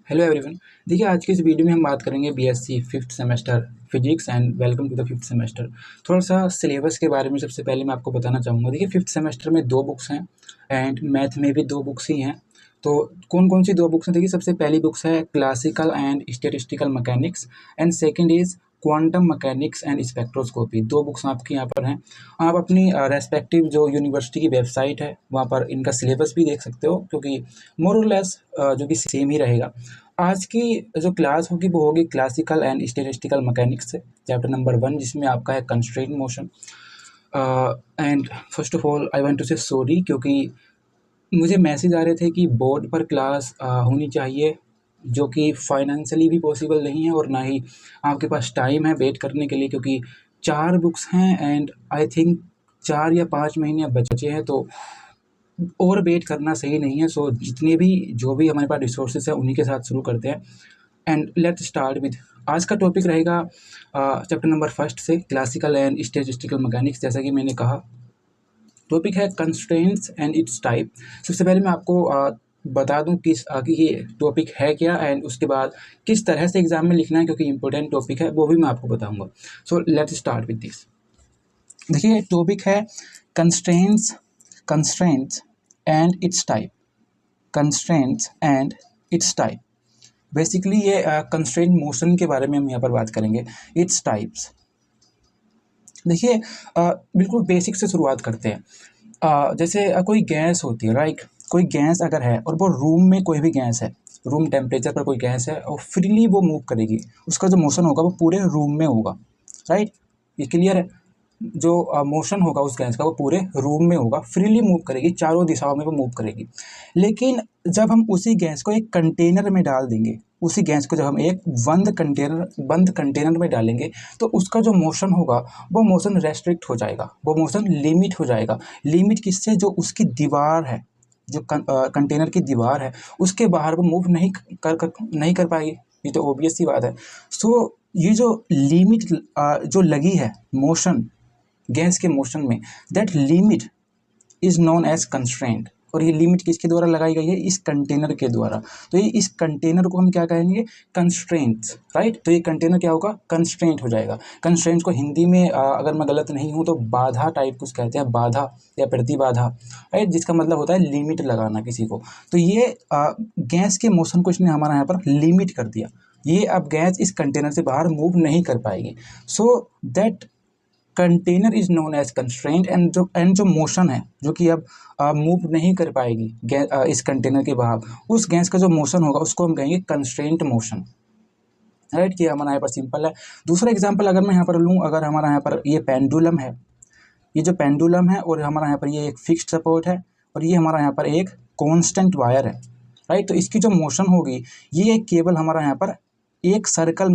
Hello everyone. देखिए, आज की इस वीडियो में हम बात करेंगे BSc fifth semester physics and welcome to the fifth semester. थोड़ा सा सिलेबस के बारे में सबसे पहले मैं आपको बताना चाहूँगा। देखिए, फिफ्थ सेमेस्टर में 2 बुक्स हैं एंड मैथ में भी 2 बुक्स ही हैं। तो कौन कौन सी 2 बुक्स हैं? देखिए, सबसे पहली बुक्स है classical and statistical mechanics and second is quantum mechanics and spectroscopy. 2 books आपकी यहाँ पर हैं। आप अपनी रेस्पेक्टिव जो यूनिवर्सिटी की वेबसाइट है वहाँ पर इनका सिलेबस भी देख सकते हो, क्योंकि मोर और लेस जो कि सेम ही रहेगा। आज की जो क्लास होगी वो होगी क्लासिकल एंड स्टैटिस्टिकल मैकेनिक्स से, चैप्टर नंबर 1, जिसमें आपका है constraint motion. And first of all I want to say sorry, क्योंकि मुझे मैसेज आ रहे थे कि बोर्ड पर क्लास होनी चाहिए, जो कि फाइनेंशियली भी पॉसिबल नहीं है और ना ही आपके पास टाइम है वेट करने के लिए, क्योंकि 4 बुक्स हैं एंड आई थिंक 4 या 5 महीने अब बचे हैं, तो और वेट करना सही नहीं है। सो जितने भी जो भी हमारे पास रिसोर्सेज हैं उन्हीं के साथ शुरू करते हैं। एंड लेट्स स्टार्ट विद आज का टॉपिक रहेगा चैप्टर नंबर 1 से क्लासिकल एंड स्टैटिस्टिकल मैकेनिक्स। जैसा कि मैंने कहा, टॉपिक है कंस्ट्रेंट्स एंड इट्स टाइप। सबसे पहले मैं आपको बता दूं कि ये टॉपिक है क्या एंड उसके बाद किस तरह से एग्जाम में लिखना है, क्योंकि इंपॉर्टेंट टॉपिक है, वो भी मैं आपको बताऊंगा। So let's start with this. देखिए, टॉपिक है constraints constraints and it's type. Constraints and it's type. Basically ये कंस्ट्रेंट मोशन के बारे में हम यहाँ पर बात करेंगे, इट्स टाइप्स। देखिए, बिल्कुल बेसिक से शुरुआत करते हैं। जैसे कोई गैस होती है, राइट। कोई गैस अगर है और वो रूम में कोई भी गैस है, रूम टेम्परेचर पर कोई गैस है और फ्रीली वो मूव करेगी, उसका जो मोशन होगा वो पूरे रूम में होगा, राइट। ये क्लियर है? जो मोशन होगा उस गैस का वो पूरे रूम में होगा, फ्रीली मूव करेगी, चारों दिशाओं में वो मूव करेगी। लेकिन जब हम उसी गैस को एक कंटेनर में डाल देंगे, उसी गैस को जब हम एक बंद कंटेनर में डालेंगे, तो उसका जो मोशन होगा वो मोशन रेस्ट्रिक्ट हो जाएगा, वो मोशन लिमिट हो जाएगा। लिमिट किससे? जो उसकी दीवार है, जो कंटेनर की दीवार है, उसके बाहर वो मूव नहीं कर पाएगी। ये तो ऑब्वियस सी बात है। सो ये जो लिमिट जो लगी है मोशन, गैस के मोशन में, that limit is known as constraint. और ये लिमिट किसके द्वारा लगाई गई है? इस कंटेनर के द्वारा। तो ये इस कंटेनर को हम क्या कहेंगे? Constraints, right. तो ये कंटेनर क्या होगा? कंस्ट्रेंट हो जाएगा। कंस्ट्रेंट्स को हिंदी में अगर मैं गलत नहीं हूँ तो बाधा टाइप कुछ कहते हैं, बाधा या प्रतिबाधा, राइट, जिसका मतलब होता है लिमिट लगाना किसी को। तो ये गैस के मोशन को इसने हमारा यहाँ पर लिमिट कर दिया। ये अब गैस इस कंटेनर से बाहर मूव नहीं कर पाएगी। So that container is known as constraint. And जो मोशन है, जो कि अब मूव नहीं कर पाएगी इस कंटेनर के बाहर, उस गैस का जो मोशन होगा उसको हम कहेंगे कंस्ट्रेंट मोशन, राइट। कि हमारा यहाँ पर सिंपल है। दूसरा एग्जांपल अगर मैं यहाँ पर लूँ, अगर हमारा यहाँ पर ये पेंडुलम है, ये जो पेंडुलम है और हमारा यहाँ पर ये एक फिक्स्ड सपोर्ट है और ये हमारा यहाँ पर एक कॉन्स्टेंट वायर है, राइट। तो इसकी जो मोशन होगी ये केवल हमारा यहाँ पर एक सर्कल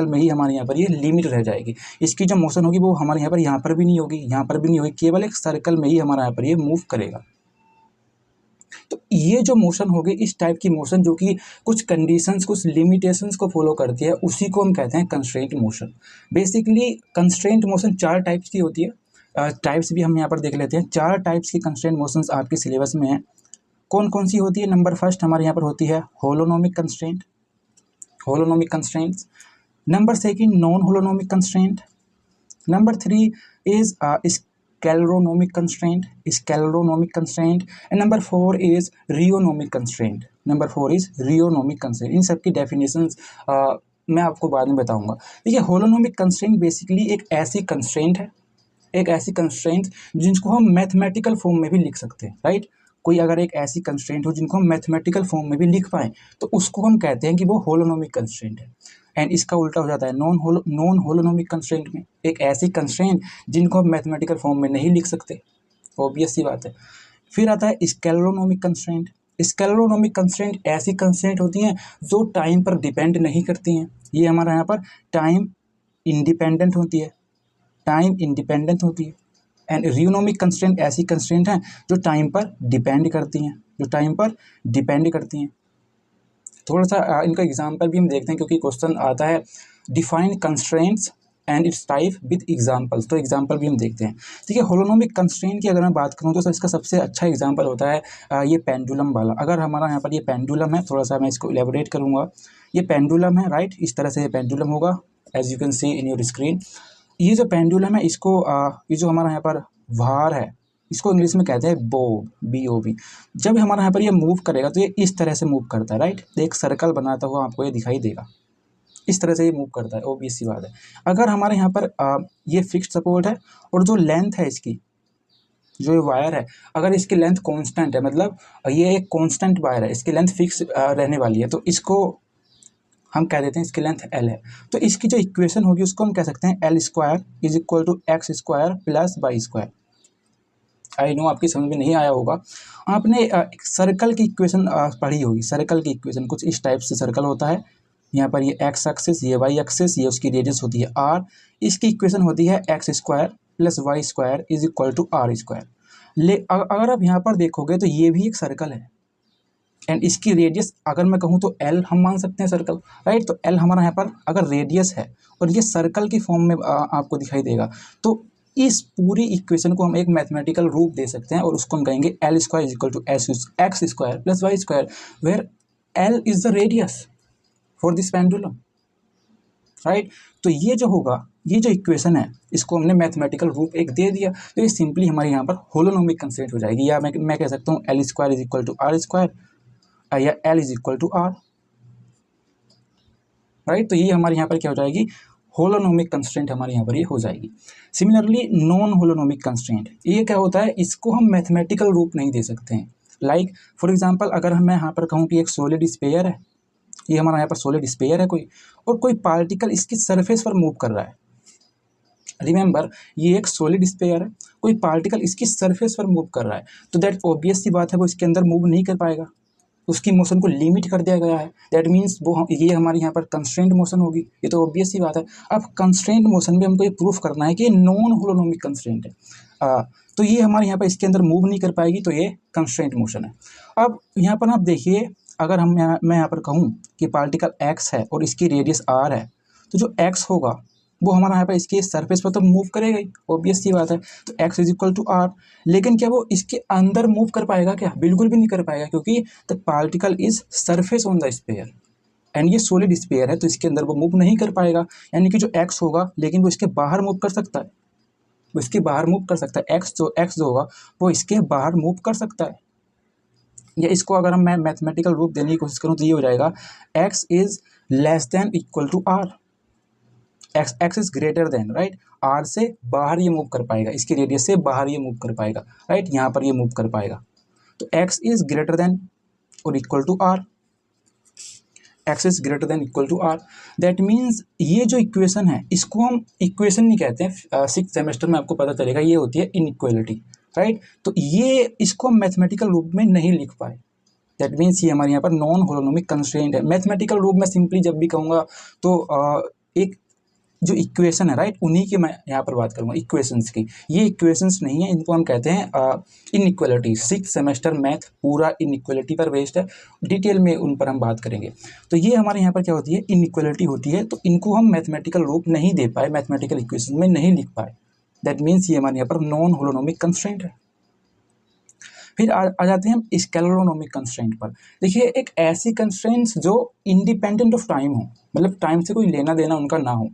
में ही हमारे यहाँ पर ये लिमिट रह जाएगी। इसकी जो मोशन होगी वो हमारे यहाँ पर भी नहीं होगी, यहाँ पर भी नहीं होगी, केवल एक सर्कल में ही हमारा यहाँ पर ये मूव करेगा। तो ये जो मोशन होगी, इस टाइप की मोशन जो कि कुछ कंडीशंस, कुछ लिमिटेशंस को फॉलो करती है, उसी को हम कहते हैं constraint motion. Basically constraint motion 4 types की होती है। टाइप्स भी हम यहाँ पर देख लेते हैं। 4 टाइप्स की कंस्ट्रेंट मोशंस आपके सिलेबस में है। कौन कौन सी होती है? नंबर फर्स्ट हमारे यहाँ पर होती है holonomic constraint, holonomic constraints. Number second, non-holonomic constraint. Number 3 is scleronomic constraint, and number 4 is rheonomic constraint. इन सब की डेफिनेशंस मैं आपको बाद में बताऊंगा। देखिए, होलोनोमिक कंस्ट्रेंट बेसिकली एक ऐसी कंस्ट्रेंट है, जिनको हम मैथमेटिकल फॉर्म में भी लिख सकते हैं, राइट। कोई अगर एक ऐसी कंस्ट्रेंट हो जिनको हम मैथमेटिकल फॉर्म में भी लिख पाएँ, तो उसको हम कहते हैं कि वो होलोनोमिक कंस्ट्रेंट है। एंड इसका उल्टा हो जाता है नॉन होलोनोमिक कंस्ट्रेंट में, एक ऐसी कंस्ट्रेंट जिनको हम मैथमेटिकल फॉर्म में नहीं लिख सकते, ऑब्वियस सी बात है। फिर आता है स्केलरोनोमिक कंस्ट्रेंट। स्केलरोनोमिक कंस्ट्रेंट ऐसी कंस्ट्रेंट होती हैं जो टाइम पर डिपेंड नहीं करती हैं। ये हमारा यहाँ पर टाइम इंडिपेंडेंट होती है, एंड रियोनोमिक कंस्ट्रेंट ऐसी कंस्ट्रेंट हैं जो टाइम पर डिपेंड करती हैं, थोड़ा सा इनका एग्जांपल भी हम देखते हैं, क्योंकि क्वेश्चन आता है define constraints and it's type with examples. तो एग्जाम्पल भी हम देखते हैं। ठीक है, होलोनोमिक कंस्ट्रेंट की अगर मैं बात करूँ तो सर इसका सबसे अच्छा एग्जाम्पल होता है ये पेंडुलम वाला। अगर हमारा यहाँ पर ये पेंडुलम है, थोड़ा सा मैं इसको इलेबोरेट करूँगा। ये पेंडुलम है, राइट, इस तरह से ये पेंडुलम होगा as you can see in your screen. ये जो पेंडुलम है इसको ये जो हमारा यहाँ पर भार है इसको इंग्लिश में कहते हैं बोब, BOB। जब हमारा यहाँ पर ये मूव करेगा तो ये इस तरह से मूव करता है, राइट। एक सर्कल बनाता हुआ आपको ये दिखाई देगा, इस तरह से ये मूव करता है, ऑब्वियस सी बात है। अगर हमारे यहाँ पर ये फिक्स्ड सपोर्ट है और जो लेंथ है इसकी, जो ये वायर है, अगर इसकी लेंथ कांस्टेंट है, मतलब ये एक कांस्टेंट वायर है, इसकी लेंथ फिक्स रहने वाली है, तो इसको हम कह देते हैं इसकी लेंथ L है। तो इसकी जो इक्वेशन होगी उसको हम कह सकते हैं L square is equal to x square plus y square. I know आपकी समझ में नहीं आया होगा, आपने एक सर्कल की इक्वेशन पढ़ी होगी। सर्कल की इक्वेशन कुछ इस टाइप से सर्कल होता है, यहाँ पर ये एक्स एक्सिस, ये वाई एक्सिस, ये उसकी रेडियस होती है r। इसकी इक्वेशन होती है x square plus y square is equal to r square. अगर आप यहाँ पर देखोगे तो ये भी एक सर्कल है एंड इसकी रेडियस अगर मैं कहूँ तो L हम मान सकते हैं सर्कल, राइट। तो L हमारा यहाँ पर अगर रेडियस है और ये सर्कल की फॉर्म में आपको दिखाई देगा, तो इस पूरी इक्वेशन को हम एक मैथमेटिकल रूप दे सकते हैं और उसको हम कहेंगे L square is equal to x square plus y square, where L is the radius for this pendulum, right. तो ये जो होगा, ये जो इक्वेशन है इसको हमने मैथमेटिकल रूप एक दे दिया, तो ये सिंपली हमारे यहाँ पर होलोनोमिक कंस्ट्रेंट हो जाएगी। या मैं कह सकता हूँ L square is equal to r square या L is equal to r, right. तो ये हमारे यहाँ पर क्या हो जाएगी, होलोनोमिक कंस्ट्रेंट हमारे यहाँ पर ये हो जाएगी। सिमिलरली नॉन होलोनोमिक कंस्ट्रेंट, ये क्या होता है, इसको हम मैथमेटिकल रूप नहीं दे सकते हैं। लाइक फॉर एग्जांपल अगर मैं यहाँ पर कहूँ कि एक सॉलिड स्फीयर है, ये हमारा यहाँ पर सॉलिड स्फीयर है कोई, और कोई पार्टिकल इसकी सरफेस पर मूव कर रहा है। रिमेंबर ये एक सॉलिड स्फीयर है, कोई पार्टिकल इसकी सरफेस पर मूव कर रहा है, तो दैट ऑब्वियस सी बात है वो इसके अंदर मूव नहीं कर पाएगा, उसकी मोशन को लिमिट कर दिया गया है। दैट मीन्स वो ये हमारे यहाँ पर कंस्ट्रेंट मोशन होगी, ये तो ऑब्वियस सी बात है। अब कंस्ट्रेंट मोशन में हमको ये प्रूफ करना है कि ये नॉन होलोनोमिक कंस्ट्रेंट है, तो ये हमारे यहाँ पर इसके अंदर मूव नहीं कर पाएगी, तो ये कंस्ट्रेंट मोशन है। अब यहाँ पर आप देखिए, अगर मैं यहाँ पर कहूँ कि पार्टिकल x है और इसकी रेडियस r है, तो जो x होगा वो हमारा यहाँ पर इसके सरफेस पर तो मूव करेगा ही, ऑब्वियस सी बात है। तो x is equal to r, लेकिन क्या वो इसके अंदर मूव कर पाएगा क्या, बिल्कुल भी नहीं कर पाएगा, क्योंकि the particle is surface on the sphere and ये सॉलिड स्फीयर है, तो इसके अंदर वो मूव नहीं कर पाएगा। यानी कि जो x होगा, लेकिन वो इसके बाहर मूव कर सकता है, वो इसके बाहर मूव कर सकता है। x जो होगा वो इसके बाहर मूव कर सकता है। या इसको अगर मैं मैथमेटिकल रूप देने की कोशिश करूँ तो ये हो जाएगा x is less than equal to r, x is greater than, right, r से बाहर ये मूव कर पाएगा, इसकी रेडियस से बाहर ये मूव कर पाएगा, राइट, यहाँ पर ये मूव कर पाएगा। तो एक्स इज ग्रेटर देन और equal to r, x is greater than equal to r. That means ये जो इक्वेशन है इसको हम इक्वेशन नहीं कहते हैं, 6th सेमेस्टर में आपको पता चलेगा, ये होती है इनइक्वलिटी, राइट। तो ये इसको हम मैथमेटिकल रूप में नहीं लिख पाए, दैट मीन्स ये हमारे यहाँ पर नॉन होलोनोमिक कंस्ट्रेंट है। मैथमेटिकल रूप में सिंपली जब भी कहूँगा तो एक जो इक्वेशन है, राइट, उन्हीं की मैं यहाँ पर बात करूँगा, इक्वेशंस की। ये इक्वेशंस नहीं है, इनको हम कहते हैं इनइक्वलिटी। 6th सेमेस्टर मैथ पूरा इनइक्वलिटी पर बेस्ड है, डिटेल में उन पर हम बात करेंगे। तो ये हमारे यहाँ पर क्या होती है, इनइक्वलिटी होती है, तो इनको हम मैथमेटिकल रूप नहीं दे पाए, मैथमेटिकल इक्वेशन में नहीं लिख पाए। दैट मीन्स ये हमारे यहाँ पर नॉन होलोनोमिक कंस्ट्रेंट है। फिर आ जाते हैं हम स्केलरोनोमिक कंस्ट्रेंट पर। देखिए, एक ऐसी कंस्ट्रेंट्स जो इंडिपेंडेंट ऑफ टाइम हो, मतलब टाइम से कोई लेना देना उनका ना हो।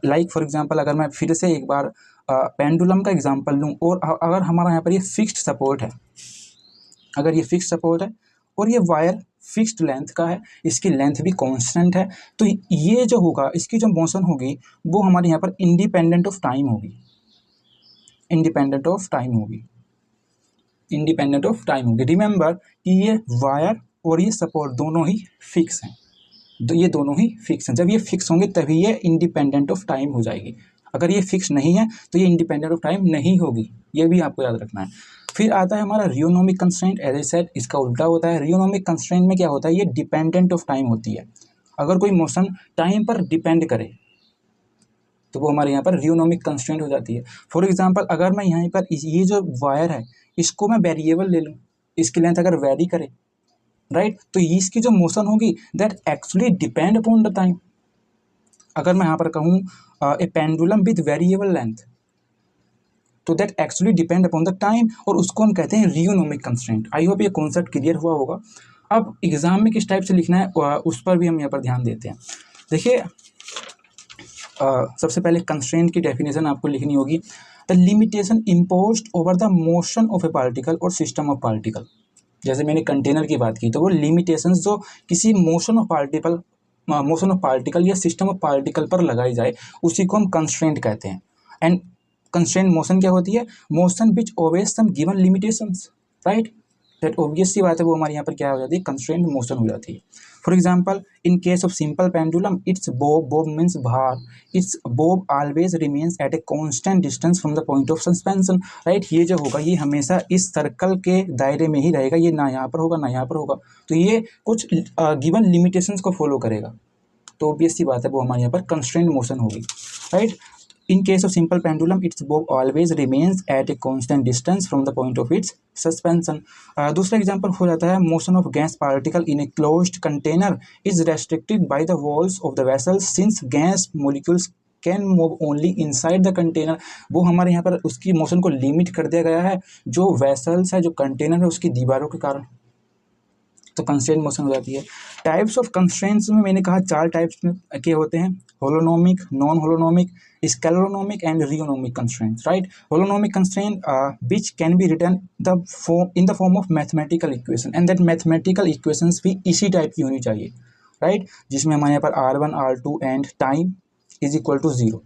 लाइक फॉर एग्जांपल अगर मैं फिर से एक बार पेंडुलम का एग्जांपल लूँ, और अगर हमारा यहाँ पर ये फिक्स्ड सपोर्ट है, अगर ये फिक्स्ड सपोर्ट है और ये वायर फिक्स्ड लेंथ का है, इसकी लेंथ भी कांस्टेंट है, तो ये जो होगा, इसकी जो मोशन होगी वो हमारे यहाँ पर इंडिपेंडेंट ऑफ टाइम होगी, इंडिपेंडेंट ऑफ टाइम होगी, इंडिपेंडेंट ऑफ टाइम होगी। रिमेंबर कि ये वायर और ये सपोर्ट दोनों ही फिक्स हैं, तो ये दोनों ही फिक्स हैं। जब ये फिक्स होंगे तभी ये इंडिपेंडेंट ऑफ टाइम हो जाएगी, अगर ये फिक्स नहीं है तो ये इंडिपेंडेंट ऑफ टाइम नहीं होगी, ये भी आपको याद रखना है। फिर आता है हमारा रियोनोमिक कंस्ट्रेंट। एज आई सेड, इसका उल्टा होता है। रियोनोमिक कंस्ट्रेंट में क्या होता है, ये डिपेंडेंट ऑफ टाइम होती है। अगर कोई मोशन टाइम पर डिपेंड करे तो वो हमारे यहाँ पर रियोनोमिक कंस्ट्रेंट हो जाती है। फॉर एग्जाम्पल अगर मैं यहाँ पर ये जो वायर है इसको मैं वेरिएबल ले लूँ, इसकी लेंथ अगर वेरी करे, राइट, तो इसकी जो मोशन होगी that actually depend upon the time, अगर मैं यहाँ पर कहूँ ए पेंडुलम विथ वेरिएबल लेंथ, तो that actually depend upon the time, और उसको हम कहते हैं रियोनोमिक कंस्ट्रेंट। आई होप ये कॉन्सेप्ट क्लियर हुआ होगा। अब एग्जाम में किस टाइप से लिखना है उस पर भी हम यहाँ पर ध्यान देते हैं। देखिए सबसे पहले कंस्ट्रेंट की डेफिनेशन आपको लिखनी होगी, the limitation imposed over the motion of a particle और सिस्टम ऑफ पार्टिकल। जैसे मैंने कंटेनर की बात की, तो वो लिमिटेशंस जो किसी मोशन ऑफ पार्टिकल या सिस्टम ऑफ पार्टिकल पर लगाई जाए, उसी को हम कंस्ट्रेंट कहते हैं। एंड कंस्ट्रेंट मोशन क्या होती है? Motion which obeys some given limitations, right. That obvious सी बात है, वो हमारे यहाँ पर क्या हो जाती है? कंस्ट्रेंट मोशन हो जाती है। For example, in case of simple pendulum, its bob means भार, its bob always remains at a constant distance from the point of suspension, right. ये जो होगा ये हमेशा इस सर्कल के दायरे में ही रहेगा, ये ना यहाँ पर होगा ना यहाँ पर होगा, तो ये कुछ गिवन लिमिटेशंस को फॉलो करेगा। तो ऑब्वियस सी बात है, वो हमारे यहाँ पर कंस्ट्रेंट मोशन होगी, right. In case of simple pendulum, its bob always remains at a constant distance from the point of its suspension. दूसरा एग्जाम्पल हो जाता है, motion of gas particle in a closed container is restricted by the walls of the vessel since gas molecules can move only inside the container. वो हमारे यहाँ पर उसकी motion को लिमिट कर दिया गया है जो वेसल्स है, जो कंटेनर है, उसकी दीवारों के कारण, तो कंस्ट्रेंट मोशन हो जाती है। टाइप्स ऑफ कंस्ट्रेंट्स में मैंने कहा 4 टाइप्स में के होते हैं, holonomic, non holonomic, scleronomic and rheonomic constraints, right. Holonomic constraint which can be written in the form of mathematical equation, and that mathematical equations भी इसी टाइप की होनी चाहिए, राइट, जिसमें हमारे यहाँ पर R1 R2 and time is equal to 0।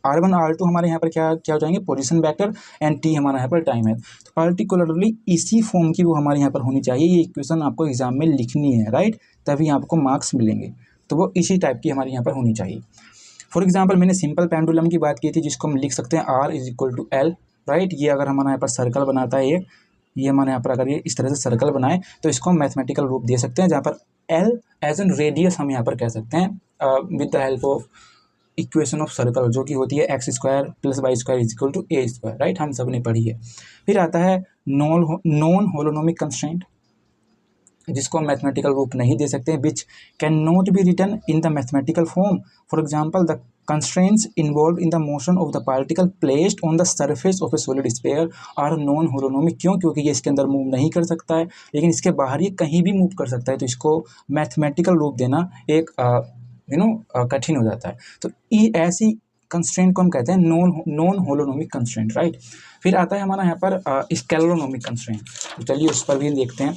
R1 R2 हमारे यहाँ पर क्या क्या हो जाएंगे? पोजीशन वेक्टर, एंड T हमारा यहाँ पर टाइम है। तो पर्टिकुलरली इसी फॉर्म की वो हमारे यहाँ पर होनी चाहिए। ये इक्वेशन आपको एग्जाम में लिखनी है, राइट, तभी आपको मार्क्स मिलेंगे। तो वो इसी टाइप की हमारे यहाँ पर होनी चाहिए। फॉर एग्जाम्पल, मैंने सिंपल पेंडुलम की बात की थी, जिसको हम लिख सकते हैं R is equal to L, right. ये अगर हमारे यहाँ पर सर्कल बनाता है, ये हमारे यहाँ पर अगर ये इस तरह से सर्कल बनाए, तो इसको हम मैथमेटिकल रूप दे सकते हैं, जहाँ पर L एज एन रेडियस हम यहाँ पर कह सकते हैं with the help of equation of circle, जो कि होती है x² + y² is equal to a², right, हम सब ने पढ़ी है। फिर आता है नॉन होलोनोमिक कंस्ट्रेंट, जिसको हम मैथमेटिकल रूप नहीं दे सकते, which can not be written in the mathematical form. For example, the constraints involve in the motion of the particle placed on the surface of a solid sphere are non holonomic. क्यों? क्योंकि ये इसके अंदर move नहीं कर सकता है, लेकिन इसके बाहर ये कहीं भी मूव कर सकता है, तो इसको मैथमेटिकल रूप देना एक कठिन हो जाता है। तो ऐसी कंस्ट्रेंट को हम कहते हैं नॉन होलोनोमिक कंस्ट्रेंट, राइट। फिर आता है हमारा यहाँ पर स्केलरोनोमिक कंस्ट्रेंट, तो चलिए उस पर भी देखते हैं।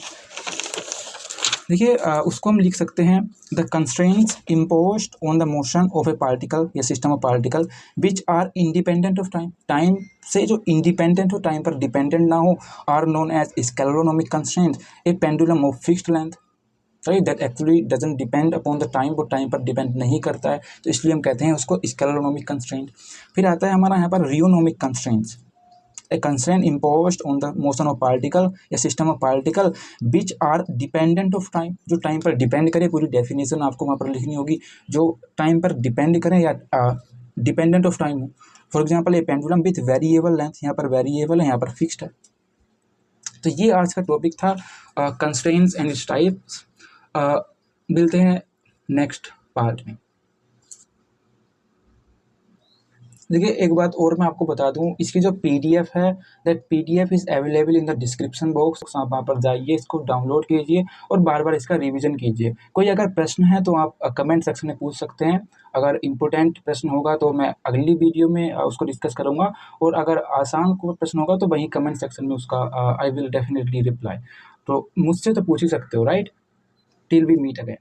देखिए उसको हम लिख सकते हैं, the constraints imposed on the motion of a particle या system of particle which are independent of time, time से जो इंडिपेंडेंट हो, टाइम पर डिपेंडेंट ना हो, are known as scleronomic constraint. A pendulum of fixed length, right, that actually doesn't depend upon the time, वो time पर depend नहीं करता है, तो इसलिए हम कहते हैं उसको स्केलरोनोमिक कंस्ट्रेंट। फिर आता है हमारा यहाँ पर rheonomic constraints, a constraint imposed on the motion of particle या system of particle which are dependent of time, जो टाइम पर डिपेंड करे। पूरी डेफिनेशन आपको वहाँ पर लिखनी होगी, जो टाइम पर डिपेंड करें या डिपेंडेंट ऑफ टाइम हो। For example, A pendulum with variable length, यहाँ पर वेरिएबल है, यहाँ पर फिक्स्ड है। तो ये आज का टॉपिक था, कंस्ट्रेंट्स एंड इट्स टाइप्स। मिलते हैं नेक्स्ट पार्ट में। देखिए एक बात और मैं आपको बता दूं, इसकी जो PDF है, that PDF is available in the description box. आप वहाँ पर जाइए, इसको डाउनलोड कीजिए और बार बार इसका रिवीजन कीजिए। कोई अगर प्रश्न है तो आप कमेंट सेक्शन में पूछ सकते हैं। अगर इम्पोर्टेंट प्रश्न होगा तो मैं अगली वीडियो में उसको डिस्कस करूँगा, और अगर आसान कोई प्रश्न होगा तो वहीं कमेंट सेक्शन में उसका आई विल डेफिनेटली रिप्लाई। तो मुझसे तो पूछ ही सकते हो, right. Till we meet again.